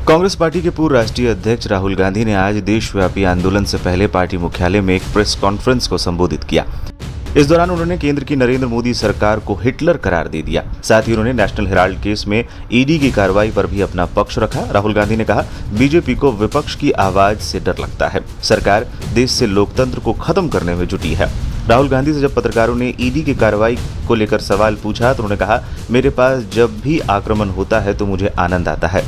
Congress party के पूर्व राष्ट्रीय अध्यक्ष राहुल गांधी ने आज देशव्यापी आंदोलन से पहले पार्टी मुख्यालय में एक प्रेस कॉन्फ्रेंस को संबोधित किया। इस दौरान उन्होंने केंद्र की नरेंद्र मोदी सरकार को हिटलर करार दे दिया। साथ ही उन्होंने नेशनल हेराल्ड केस में ईडी की कार्रवाई पर भी अपना पक्ष रखा। राहुल गांधी ने कहा, बीजेपी को विपक्ष की आवाज से डर लगता है। सरकार देश से लोकतंत्र को खत्म करने में जुटी है। राहुल गांधी से जब पत्रकारों ने ईडी की कार्रवाई को लेकर सवाल पूछा तो उन्होंने कहा, मेरे पास जब भी आक्रमण होता है तो मुझे आनंद आता है।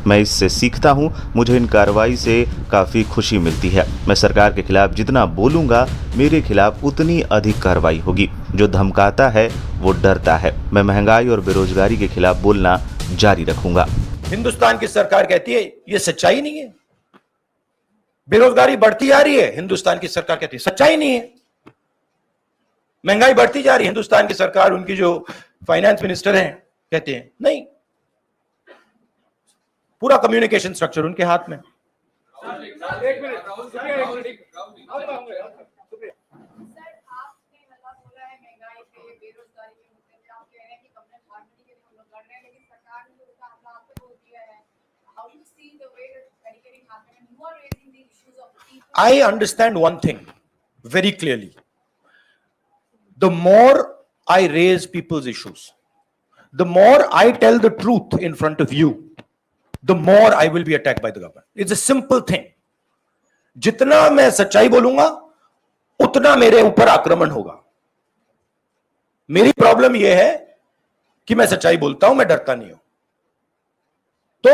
मैं इससे सीखता हूं। मुझे इन कार्रवाई से काफी खुशी मिलती है। मैं सरकार के खिलाफ जितना बोलूंगा, मेरे खिलाफ उतनी अधिक कार्रवाई होगी। जो धमकाता है वो डरता है। मैं महंगाई और बेरोजगारी के खिलाफ बोलना जारी रखूंगा। हिंदुस्तान की सरकार कहती है ये सच्चाई नहीं है, बेरोजगारी बढ़ती जा रही है। हिंदुस्तान की सरकार कहती है सच्चाई नहीं है, महंगाई बढ़ती जा रही है। हिंदुस्तान की सरकार, उनकी जो फाइनेंस मिनिस्टर हैं, कहते हैं नहीं। पूरा कम्युनिकेशन स्ट्रक्चर उनके हाथ में। I understand one thing very clearly. The more I raise people's issues, the more I tell the truth in front of you, the more I will be attacked by the government. It's a simple thing. जितना मैं सच्चाई बोलूंगा उतना मेरे ऊपर आक्रमण होगा। मेरी प्रॉब्लम यह है कि मैं सच्चाई बोलता हूं, मैं डरता नहीं हूं। तो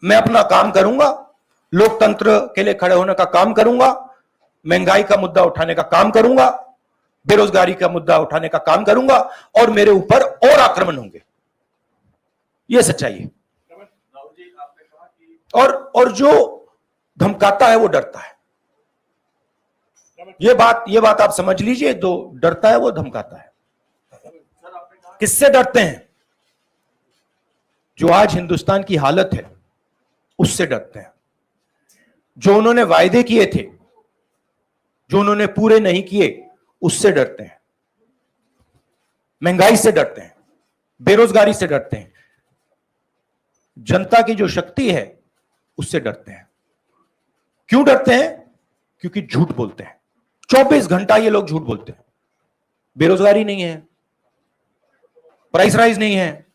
मैं अपना काम करूंगा, लोकतंत्र के लिए खड़े होने का काम करूंगा, महंगाई का मुद्दा उठाने का काम करूंगा, बेरोजगारी का मुद्दा उठाने का काम करूंगा, और मेरे ऊपर और आक्रमण होंगे। यह सच्चाई है। और जो धमकाता है वो डरता है। ये बात आप समझ लीजिए। जो डरता है वो धमकाता है। किससे डरते हैं? जो आज हिंदुस्तान की हालत है उससे डरते हैं। जो उन्होंने वायदे किए थे, जो उन्होंने पूरे नहीं किए, उससे डरते हैं। महंगाई से डरते हैं, बेरोजगारी से डरते हैं, जनता की जो शक्ति है उससे डरते हैं। क्यों डरते हैं? क्योंकि झूठ बोलते हैं। 24 घंटा ये लोग झूठ बोलते हैं। बेरोजगारी नहीं है, प्राइस राइज नहीं है,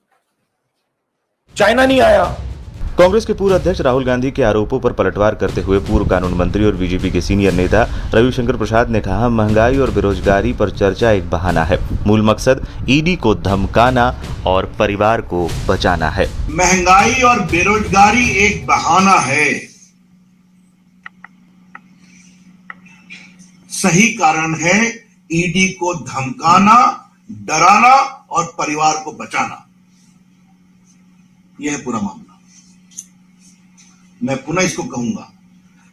चाइना नहीं आया। कांग्रेस के पूर्व अध्यक्ष राहुल गांधी के आरोपों पर पलटवार करते हुए पूर्व कानून मंत्री और बीजेपी के सीनियर नेता रविशंकर प्रसाद ने कहा, महंगाई और बेरोजगारी पर चर्चा एक बहाना है। मूल मकसद ईडी को धमकाना और परिवार को बचाना है। महंगाई और बेरोजगारी एक बहाना है। सही कारण है ईडी को धमकाना, डराना और परिवार को बचाना। यह है पूरा मामला। मैं पुनः इसको कहूंगा,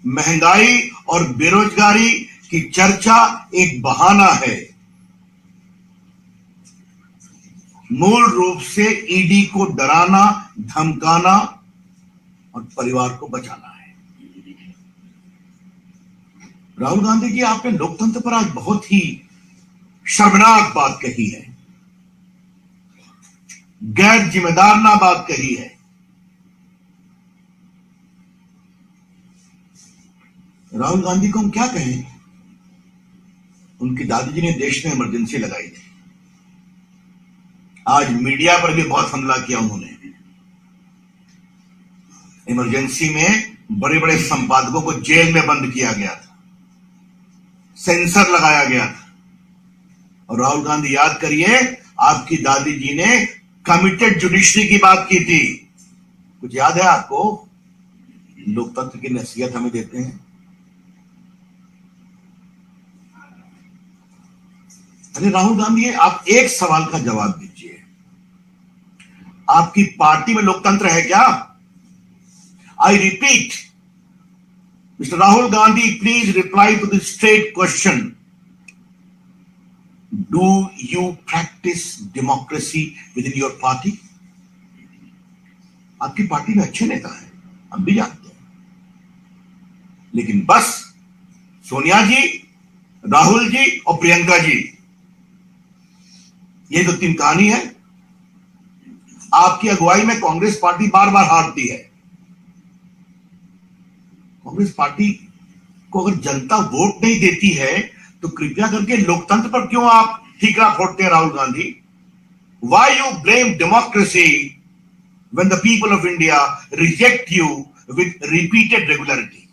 महंगाई और बेरोजगारी की चर्चा एक बहाना है। मूल रूप से ईडी को डराना, धमकाना और परिवार को बचाना है। राहुल गांधी जी, आपने लोकतंत्र पर आज बहुत ही शर्मनाक बात कही है, गैर जिम्मेदाराना बात कही है। राहुल गांधी को हम क्या कहें? उनकी दादी जी ने देश में इमरजेंसी लगाई थी। आज मीडिया पर भी बहुत हमला किया उन्होंने। इमरजेंसी में बड़े बड़े संपादकों को जेल में बंद किया गया था, सेंसर लगाया गया था। और राहुल गांधी, याद करिए, आपकी दादी जी ने कमिटेड जुडिशरी की बात की थी। कुछ याद है आपको? लोकतंत्र की नसीहत हमें देते हैं। अरे राहुल गांधी, आप एक सवाल का जवाब दीजिए। आपकी पार्टी में लोकतंत्र है क्या? I repeat, mister Rahul Gandhi, please reply to this straight question. Do you practice democracy within your party? आपकी पार्टी में अच्छे नेता हैं, हम भी जानते हैं, लेकिन बस सोनिया जी, राहुल जी और प्रियंका जी, ये तो तीन कहानी है। आपकी अगुवाई में कांग्रेस पार्टी बार बार हारती है। कांग्रेस पार्टी को अगर जनता वोट नहीं देती है तो कृपया करके लोकतंत्र पर क्यों आप ठीकरा फोड़ते हैं Rahul Gandhi? Why you blame democracy when the people of India reject you with repeated regularity?